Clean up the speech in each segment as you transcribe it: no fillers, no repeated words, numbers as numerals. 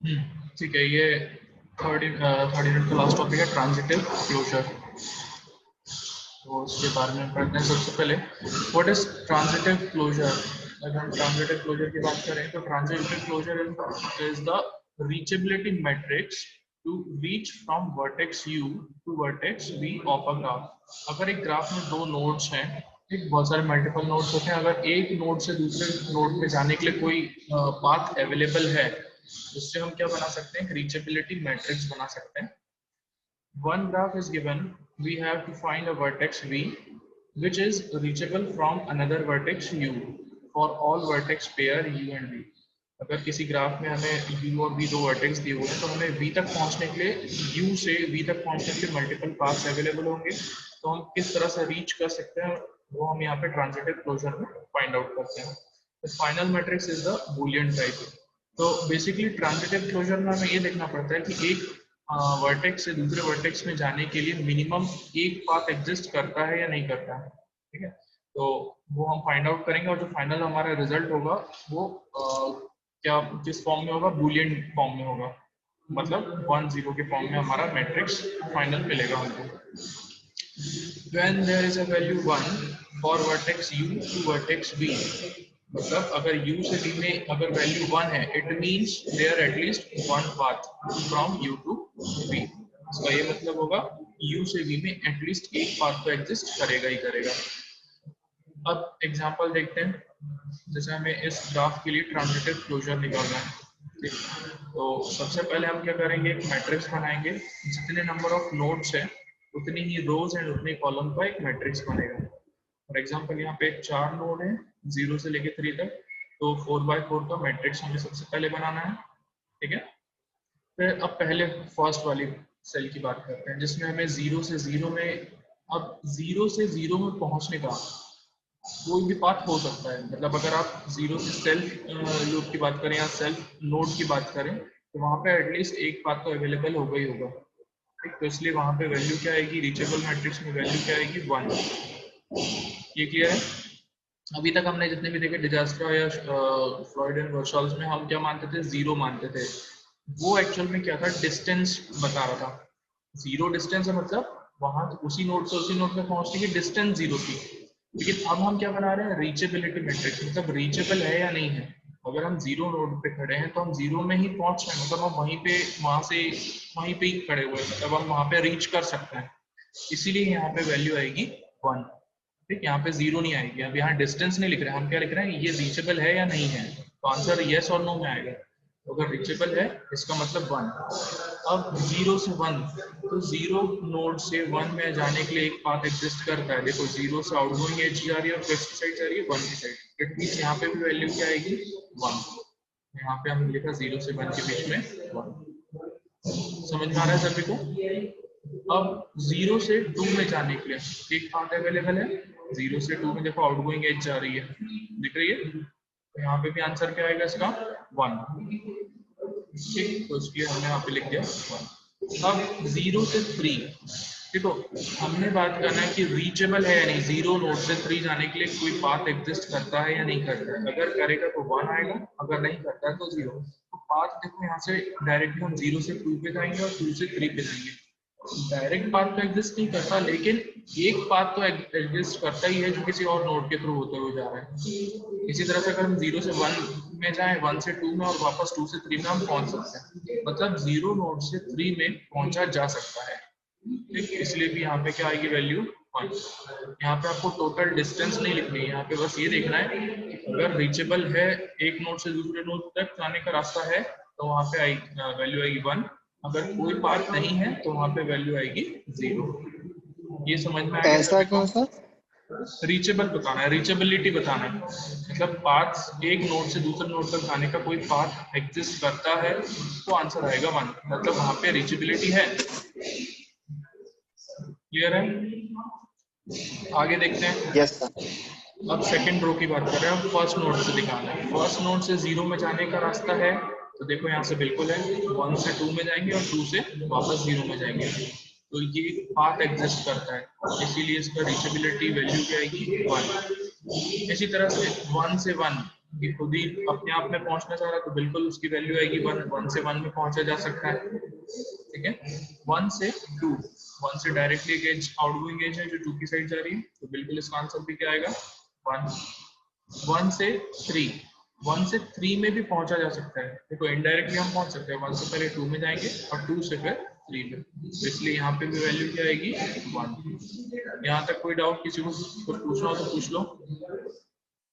ठीक है, ये थर्ड यूनिट का लास्ट टॉपिक है ट्रांजिटिव क्लोजर। तो उसके बारे में पढ़ते हैं। सबसे पहले व्हाट इज ट्रांजिटिव क्लोजर। अगर हम ट्रांजिटिव क्लोजर की बात करें तो transitive closure is the reachability matrix to reach from vertex u to vertex v of a graph. अगर एक ग्राफ में दो नोड्स हैं, एक बहुत सारे मल्टीपल नोड्स होते हैं, अगर एक नोड से दूसरे नोड पे जाने के लिए कोई पाथ अवेलेबल है, उससे हम क्या बना सकते हैं, रीचेबिलिटी मैट्रिक्स बना सकते हैं। One graph is given, we have to find a vertex v which is reachable from another vertex u for all vertex pair u and v। अगर किसी ग्राफ में हमें u और v दो वर्टेक्स दिए हुए हैं तो हमें v तक पहुंचने के लिए u से v तक पहुंचने के लिए मल्टीपल पाथ्स अवेलेबल होंगे। तो हम किस तरह से रीच कर सकते हैं वो हम यहाँ पे ट्रांजिटिव क्लोजर में फाइंड आउट करते हैं। The final matrix is the Boolean type. तो बेसिकली ट्रांजिटिव क्लोजर में हमें ये देखना पड़ता है कि एक वर्टेक्स से दूसरे वर्टेक्स में जाने के लिए मिनिमम एक पाथ एग्जिस्ट करता है या नहीं करता है। ठीक है, तो वो हम फाइंड आउट करेंगे और जो फाइनल हमारा रिजल्ट होगा वो क्या किस फॉर्म में होगा, बूलियन फॉर्म में होगा, मतलब 1-0 के फॉर्म में हमारा मैट्रिक्स फाइनल मिलेगा हमको। When there is a value 1 for vertex u to vertex v, मतलब अगर u से v में अगर वैल्यू 1 है, it means there at least one path from u to v। इसका ये मतलब होगा u से v में एटलीस्ट एक पाथ तो एग्जिस्ट करेगा ही करेगा। अब एग्जांपल देखते हैं, जैसे हमें इस ग्राफ के लिए ट्रांजिटिव क्लोजर निकालना है। ठीक, तो सबसे पहले हम क्या करेंगे, एक मैट्रिक्स बनाएंगे, जितने नंबर ऑफ नोड्स है उतनी ही रोज एंड उतने कॉलम का एक मैट्रिक्स बनेगा। फॉर एग्जांपल यहाँ पे 4 नोड है 0 से लेके 3 तक, तो 4x4 का मैट्रिक्स हमें सबसे पहले बनाना है। ठीक है, फिर अब पहले फर्स्ट वाली सेल की बात करते हैं जिसमें हमें 0 से 0 में, अब 0 से 0 में पहुंचने का कोई भी पाथ हो सकता है। मतलब अगर आप 0 से सेल्फ लूप की बात करें या सेल्फ नोड की बात करें तो वहां पे एटलीस्ट एक पाथ तो अवेलेबल होगा ही होगा। ठीक, तो इसलिए वहां पे वैल्यू क्या आएगी, रीचेबल मैट्रिक्स में वैल्यू क्या आएगी, 1। ये क्लियर है। अभी तक हमने जितने भी देखे डिजास्टर या फ्रॉइड एंड वर्शॉल्स में हम क्या मानते थे, 0 मानते थे। वो एक्चुअल में क्या था, डिस्टेंस बता रहा था। 0 डिस्टेंस है, मतलब वहां उसी नोड से उसी नोड में पहुंचने की डिस्टेंस 0 थी। लेकिन अब हम क्या बना रहे हैं, रीचेबिलिटी मैट्रिक्स, मतलब रीचेबल है या नहीं है। अगर हम 0 नोड पे खड़े हैं तो हम 0 में ही पहुंच रहे हैं, मतलब हम वहीं पे वहां से वहीं पे ही खड़े हुए हैं, मतलब हम वहां पे रीच कर सकते हैं। इसीलिए यहाँ पे वैल्यू आएगी 1। ठीक, यहाँ पे 0 नहीं आएगी। अब यहाँ डिस्टेंस नहीं लिख रहे हैं, हम क्या लिख रहे हैं, ये रीचेबल है या नहीं है। तो आंसर यस और नो में आएगा। तो अगर रीचेबल है इसका मतलब 1। अब 0 से 1, तो 0 नोड से 1 में जाने के लिए एक पाथ एग्जिस्ट करता है। देखो 0 से आउटगोइंग एज जा रही है और किसकी साइड जा रही है, 1 की साइड। इट मींस यहाँ पे भी वैल्यू क्या आएगी, 1। यहाँ पे हमने लिखा 0 से 1 के बीच में 1। समझ में आ रहा है सभी को। अब 0 से 2 में जाने के लिए एक पाथ अवेलेबल है। 0 से 2 में देखो आउटगोइंग एज जा रही है, दिख रही है। तो यहाँ पे भी आंसर क्या आएगा इसका, 1। ठीक, तो इसलिए हमने यहाँ पे लिख दिया 1। अब 0 से 3, देखो हमने बात करना है कि रीचेबल है या नहीं। 0 नोड से 3 जाने के लिए कोई पाथ एग्जिस्ट करता है या नहीं करता है। अगर करेगा तो 1 आएगा, अगर नहीं करता है तो 0। तो पाथ देखो यहाँ से डायरेक्टली हम 0 से 2 पे जाएंगे और 2 से 3 पे जाएंगे। डायरेक्ट पाथ तो एग्जिस्ट नहीं करता, लेकिन एक पाथ तो एग्जिस्ट करता ही है जो किसी और नोड के थ्रू होते हुए जा रहा है। इसी तरह से अगर हम 0 से 1 में जाएं, 1 से 2 में और वापस 2 से 3 में हम पहुंच सकते हैं। मतलब 0 नोड से 3 में पहुंचा जा सकता है। ठीक, इसलिए भी यहाँ पे क्या आएगी वैल्यू 1। यहाँ पे आपको टोटल डिस्टेंस नहीं लिखनी है, यहाँ पे बस ये देखना है कि अगर रीचेबल है, एक नोड से दूसरे नोड तक जाने का रास्ता है, तो वहाँ पे वैल्यू आएगी 1। अगर कोई पाथ नहीं है तो वहाँ पे वैल्यू आएगी 0। ये समझ में आ गया ऐसा सभी को। क्यों सर? रीचेबल बताना है, रीचेबिलिटी बताना है, मतलब पाथ एक नोड से दूसरे नोड तक जाने का कोई पाथ एग्जिस्ट करता है तो आंसर आएगा 1, मतलब वहाँ पे रीचेबिलिटी है। क्लियर है। आगे देखते हैं। Yes sir. अब सेकंड रो की बात कर रहे हैं, हम फर्स्ट नोड से दिखाना है। फर्स्ट नोड से 0 में जाने का रास्ता है, तो देखो यहाँ से बिल्कुल है, 1 से 2 में जाएंगे और 2 से वापस 0 में जाएंगे। तो ये पाथ एग्जिस्ट करता है, इसीलिए इसका रीचेबिलिटी वैल्यू क्या आएगी, 1। इसी तरह से 1 से 1, कि खुद ही अपने आप में पहुंचना चाह रहा है तो बिल्कुल उसकी वैल्यू आएगी 1, 1 से 1 में पहुंचा जा सकता है, ठीक है। 1 से 2, 1 से डायरेक्टली एक एज आउटगोइंग एज है जो 2 की साइड जा रही है, तो बिल्कुल इसका आंसर भी क्या आएगा 1। 1 से 3, 1 से 3 में भी पहुंचा जा सकता है, देखो इनडायरेक्टली हम पहुंच सकते हैं, 1 से पहले 2 में जाएंगे और 2 से फिर 3 में, तो इसलिए यहाँ पे भी वैल्यू क्या आएगी 1। यहाँ तक कोई डाउट किसी को कुछ पूछना हो तो पूछ लो,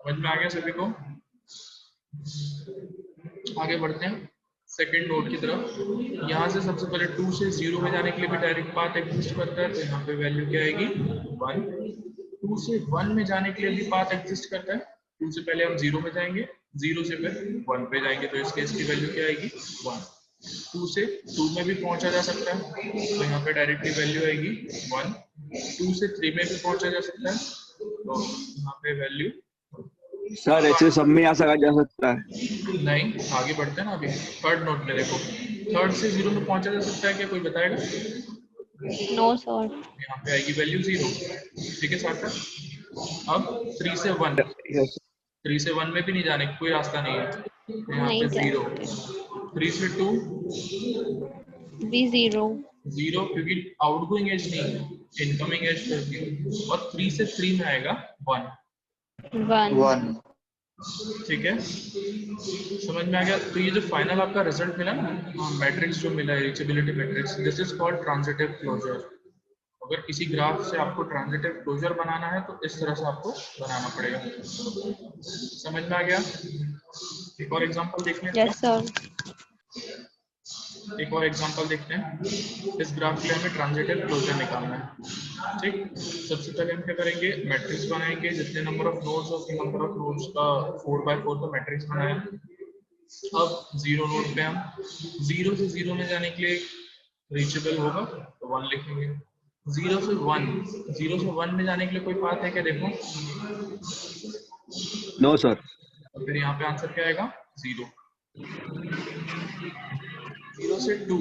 समझ में आ गया सभी को? आगे बढ़ते हैं सेकंड नोड की तरफ। यहाँ से सबसे पहले 2 से 0 में जाने के लिए भी डायरेक्ट पाथ एग्जिस्ट करता है, तो यहाँ पे वैल्यू क्या आएगी 1। 2 से 1 में जाने के लिए भी पाथ एग्जिस्ट करता है, 2 से पहले हम 0 में जाएंगे, 0 से फिर 1 पे जाएंगे, तो इस केस की वैल्यू क्या आएगी 1। 2 से 2 में भी पहुंचा जा सकता है, तो यहाँ पे डायरेक्टली वैल्यू आएगी 1। 2 से 3 में भी पहुंचा जा सकता है, तो यहाँ पे वैल्यू सर ऐसे सब में आ सका जा सकता है? नहीं, आगे बढ़ते हैं ना। अभी थर्ड नोट में देखो, थर्ड से 0 में पहुंचा जा सकता है क्या, कोई बताएगा? No sir. यहाँ पे आएगी वैल्यू 0, ठीक है सार्थक। अब 3 से 1, यस 3 से 1 में भी नहीं जाने का कोई रास्ता नहीं है, तो यहाँ नहीं पे 0। जानते। 3 से 2 भी 0। 0 क्योंकि आउटगोइंग एज नहीं है, इनकमिंग एज तो 0, और 3 से 3 में आएगा 1, 1। ठीक है। समझ में आ गया? तो ये जो फाइनल आपका रिजल्ट मिला ना, मैट्रिक्स जो मिला है reachability matrix, this is called transitive closure. अगर किसी ग्राफ से आपको ट्रांजिटिव क्लोजर बनाना है तो इस तरह से आपको बनाना पड़ेगा। समझ में आ गया? एक और एग्जांपल देख लेते हैं। Yes sir. एक और एग्जांपल देखते हैं। इस ग्राफ के लिए हमें ट्रांजिटिव क्लोजर निकालना है, ठीक। सबसे पहले हम क्या करेंगे, मैट्रिक्स बनाएंगे, जितने नंबर ऑफ नोड्स हो उतने नंबर ऑफ नोड्स का 4x4 का मैट्रिक्स बनाया। अब 0 नोड पे हम 0 से 0 में जाने के लिए रीचेबल होगा तो 1 लिखेंगे। 0 से 1 में जाने के लिए कोई पाथ है क्या, देखो। No sir. और फिर यहाँ पे आंसर क्या आएगा 0। 0 से 2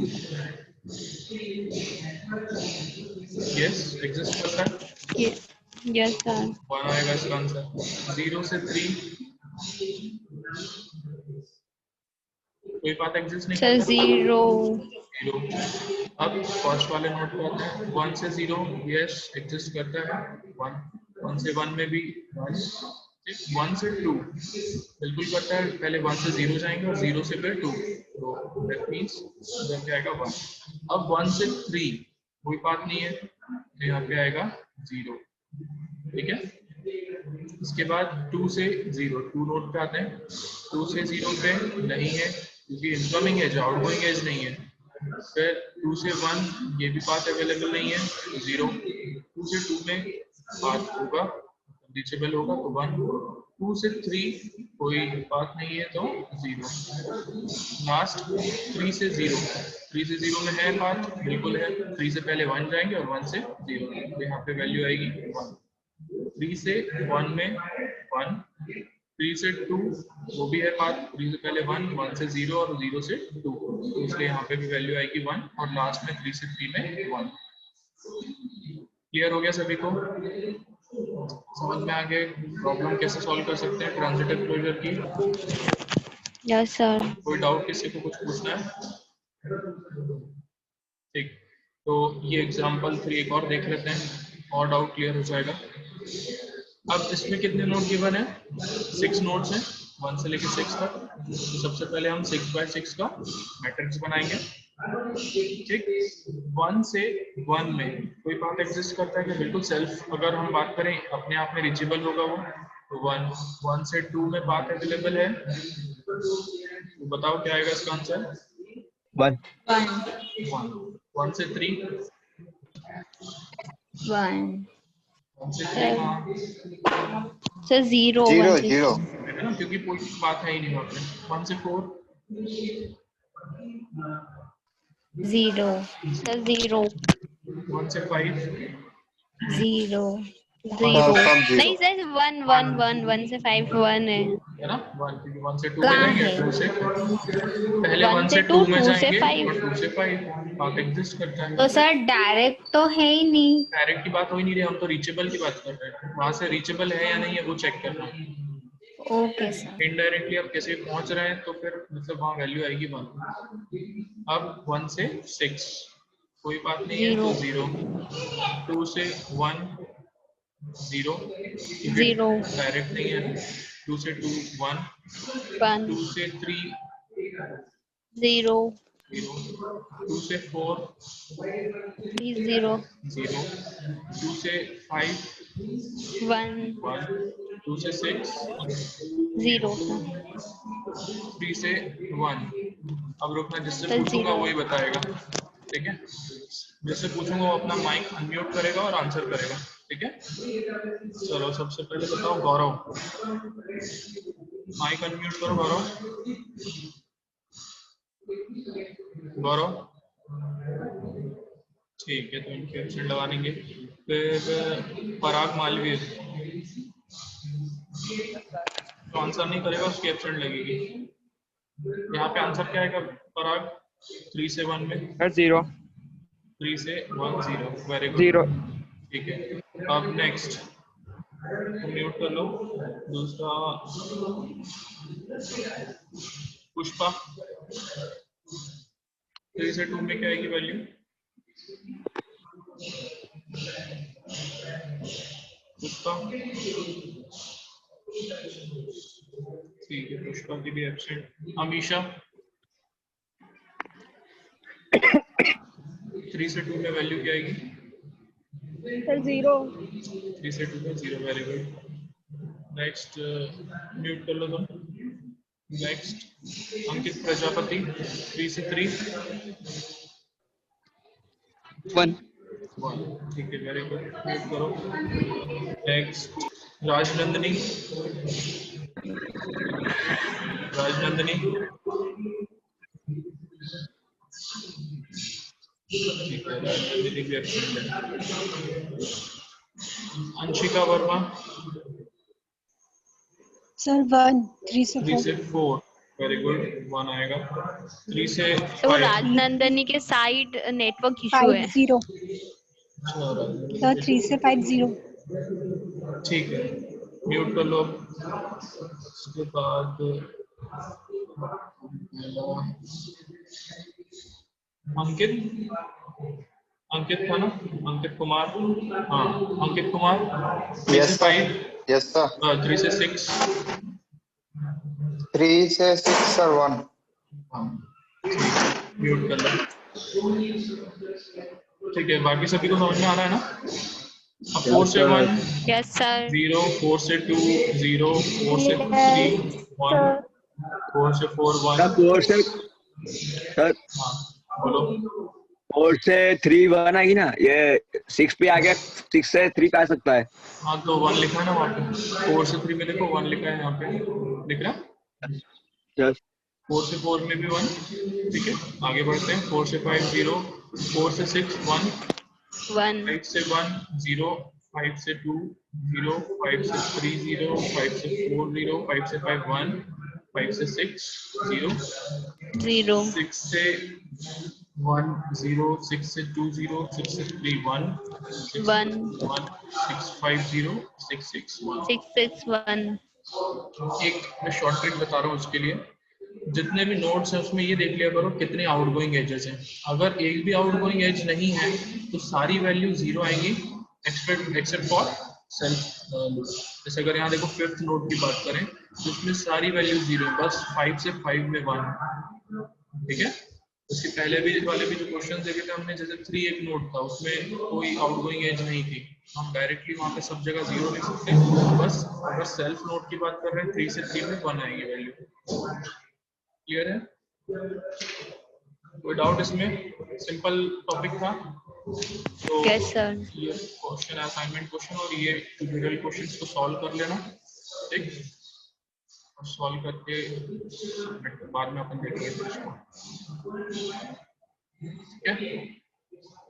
यस एग्जिस्ट करता है, यस सर। 1 आएगा इसका आंसर। 0 से 3 कोई पाथ एग्जिस्ट नहीं सर करता, 0। 0। अब फर्स्ट वाले नोट पे आते हैं। 1 से 0 यस एग्जिस्ट करता है, 1। 1 से 1 में भी 1, 1 से 2 बिल्कुल करता है, पहले 1 से 0 जाएंगे और 0 से फिर 2, तो दैट मींस इधर क्या आएगा 1। अब 1 से 3 कोई पाथ नहीं है, तो यहाँ पे आएगा 0, ठीक है। इसके बाद 2 से 0, 2 नोट पे आते हैं। 2 से 0 पे नहीं है क्योंकि इनकमिंग एज, आउटगोइंग एज नहीं है। फिर 2 से 1 ये भी पाथ अवेलेबल नहीं है, तो 0। 2 से 2 में पाथ होगा, रीचेबल होगा तो 1। 2 से 3 कोई पाथ नहीं है तो 0। लास्ट 3 से 0, 3 से 0 में है पाथ, बिल्कुल है। 3 से पहले 1 जाएंगे और 1 से 0, तो यहाँ पे वैल्यू आएगी 1। 3 से 1 में 1, 3 से 2 वो भी है पाथ, 3 से पहले 1, 1 से 0 और 0 से 2, तो इसलिए यहाँ पे भी वैल्यू आएगी 1, और लास्ट में 3 से 3 में 1। क्लियर हो गया सभी को? समझ में आ गए प्रॉब्लम कैसे सॉल्व कर सकते हैं ट्रांजिटिव क्लोजर की? Yes sir. कोई डाउट किसी को कुछ पूछना है? ठीक, तो ये एग्जांपल 3 एक और देख लेते हैं और डाउट क्लियर हो जाएगा। अब इसमें कितने नोड गिवन है, 6 नोड्स हैं 1 से लेकर 6 तक। तो सबसे पहले हम 6x6 का मैट्रिक्स बनाएंगे, ठीक। 1 से 1 में कोई पाथ एग्जिस्ट करता है कि बिल्कुल सेल्फ, अगर हम बात करें अपने आप में रीचेबल होगा वो, तो 1। 1 से 2 में पाथ अवेलेबल है, तो बताओ क्या आएगा इसका आंसर? 1 1 से 3 1 1 से 3 सर 0 है ना, क्योंकि कोई पाथ है ही नहीं वहाँ पे। 1 से 4 0 सर 0 1 से 5 0 नहीं सर 1 1 1 1 से 5 1 है ना, 1 क्योंकि 1 से 2 में जाएंगे, 2 से पहले 1 से 2 में 2 से जाएंगे 5 और 2 से 5 पाथ एग्जिस्ट करता है। तो सर डायरेक्ट तो है ही नहीं। डायरेक्ट की बात हो ही नहीं रही, हम तो रीचेबल की बात कर रहे हैं। वहां से रीचेबल है या नहीं है वो चेक करना है। Okay sir. इनडायरेक्टली आप कैसे पहुंच रहे हैं तो फिर मतलब वहाँ वैल्यू आएगी 1। अब 1 से 6 कोई बात नहीं है तो 0, 2 से 1 0, जीरो, डायरेक्ट नहीं है, 2 से 2 1, 1, 2 से 3 0, 0, 2 से 4 0, 0, 2 से 5 1, 1, 2 से 6 0 सर। 3 से 1। अब रुकना, जिससे सर पूछूंगा 0। वही बताएगा, ठीक है। जिससे पूछूंगा वो अपना माइक अनम्यूट करेगा और आंसर करेगा, ठीक है। चलो सबसे पहले बताओ गौरव, माइक अनम्यूट करो गौरव। गौरव ठीक है, तो इनके एब्सेंट लगा देंगे। फिर पराग मालवीय तो आंसर नहीं करेगा, उसकी एब्सेंट लगेगी। यहाँ पे आंसर क्या आएगा पराग? 3 से 1 में सर 0 3 से 1 0, वेरी गुड, 0 ठीक है। अब नेक्स्ट म्यूट कर लो। दूसरा पुष्पा, 3 से 2 में क्या आएगी वैल्यू? पुष्पा ठीक है, पुष्पा की भी एब्सेंट। अमीशा 3 से 2 में वैल्यू क्या आएगी? सर 0। 3 से 2 में 0, वेरी गुड। नेक्स्ट म्यूट कर लो तुम। नेक्स्ट अंकित प्रजापति, 3 से 3 1 1, ठीक है, वेरी गुड, म्यूट करो। नेक्स्ट राजनंदिनी, राजनंदिनी ठीक है, राजनंदिनी भी एब्सेंट है। अंशिका वर्मा सर 1, 3 से 3 4। से 4, वेरी गुड, 1 आएगा। 3 से तो 5 राजनंदनी के साइड नेटवर्क इशू 5 है। 0। सर 3 से 5 0। ठीक है, म्यूट कर लो। उसके बाद अंकित, अंकित था ना, अंकित कुमार, हाँ अंकित कुमार 3 से 5, यस सर। 3 से 6 3 से 6 सर 1। म्यूट कर लो, ठीक है। बाकी सभी को समझ में आ रहा है ना? अब 4 से 1 यस सर। 0, 4 से 2 0, 4 से 3 1, 4 से 4 1। सर 4 से सर हाँ बोलो। 4 से 3 1 आएगी ना, ये 6 पे आ गया, 6 से 3 पे आ सकता है। हाँ तो 1 लिखा है ना वहाँ पे, 4 से 3 में देखो 1 लिखा है यहाँ पे, दिख रहा है? यस 4 से 4 में भी 1, ठीक है। आगे बढ़ते हैं, 4 से 5 0, 4 से 6 1, 1, 5 से 1 0, 5 से 2 0, 5 से 3 0, 5 से 4 0, 5 से 5 1, 5 से 6 0, 0, 6 से 1 0, 6 से 2 0, 6 से 3 1, 6 1, 1, 6 5 0, 6 6 1। 6 6 1। एक मैं शॉर्ट ट्रिक बता रहा हूँ उसके लिए। जितने भी नोट्स हैं उसमें ये देख लिया करो कितने आउटगोइंग एजेस हैं। अगर एक भी आउटगोइंग एज नहीं है तो सारी वैल्यू 0 आएंगी एक्सेप्ट फॉर सेल्फ लूप। जैसे अगर यहाँ देखो 5th नोट की बात करें तो उसमें सारी वैल्यू 0 है, बस 5 से 5 में 1, ठीक है। उसके पहले भी वाले भी जो क्वेश्चन देखे थे हमने, जैसे 3 एक नोट था उसमें कोई आउटगोइंग एज नहीं थी, हम डायरेक्टली वहां पे सब जगह 0 लिख सकते हैं। बस अगर सेल्फ नोट की बात कर रहे हैं 3 से 3 में 1 आएगी वैल्यू। क्लियर है? कोई डाउट इसमें? सिंपल टॉपिक था तो यस सर। ये क्वेश्चन असाइनमेंट क्वेश्चन और ये ट्यूटोरियल क्वेश्चंस को सॉल्व कर लेना, ठीक। और सॉल्व करके बाद में अपन देखेंगे, ठीक है।